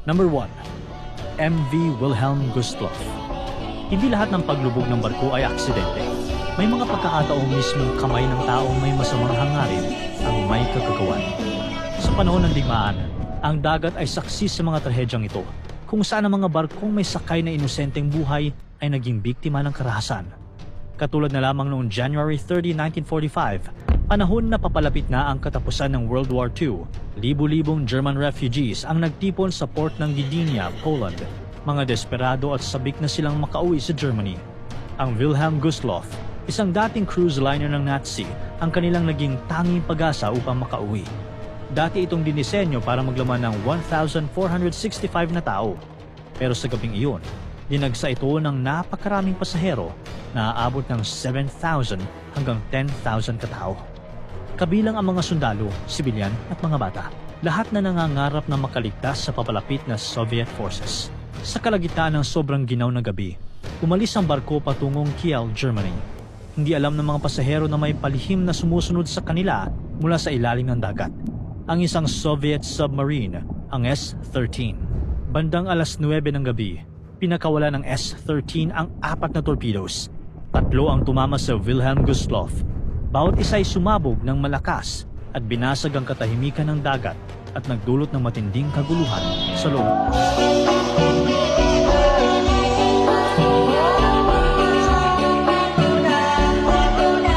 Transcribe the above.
Number 1. MV Wilhelm Gustloff. Hindi lahat ng paglubog ng barko ay aksidente. May mga pagkakataong mismong kamay ng taong may masamang hangarin ang may kagagawan. Sa panahon ng digmaan, ang dagat ay saksi sa mga trahedyang ito, kung saan ang mga barkong may sakay na inosenteng buhay ay naging biktima ng karahasan. Katulad na lamang noong January 30, 1945, panahon na papalapit na ang katapusan ng World War II, libu-libong German refugees ang nagtipon sa port ng Gdynia, Poland. Mga desperado at sabik na silang makauwi sa Germany. Ang Wilhelm Gustloff, isang dating cruise liner ng Nazi, ang kanilang naging tanging pag-asa upang makauwi. Dati itong dinisenyo para maglaman ng 1,465 na tao. Pero sa gabing iyon, dinagsa ito ng napakaraming pasahero na aabot ng 7,000 hanggang 10,000 katao. Kabilang ang mga sundalo, sibilyan at mga bata. Lahat na nangangarap na makaligtas sa papalapit na Soviet forces. Sa kalagitnaan ng sobrang ginaw na gabi, umalis ang barko patungong Kiel, Germany. Hindi alam ng mga pasahero na may palihim na sumusunod sa kanila mula sa ilalim ng dagat. Ang isang Soviet submarine, ang S-13. Bandang alas 9 ng gabi, pinakawala ng S-13 ang 4 na torpedoes. 3 ang tumama sa Wilhelm Gustloff. Bawat isa'y sumabog ng malakas at binasag ang katahimikan ng dagat at nagdulot ng matinding kaguluhan sa loob.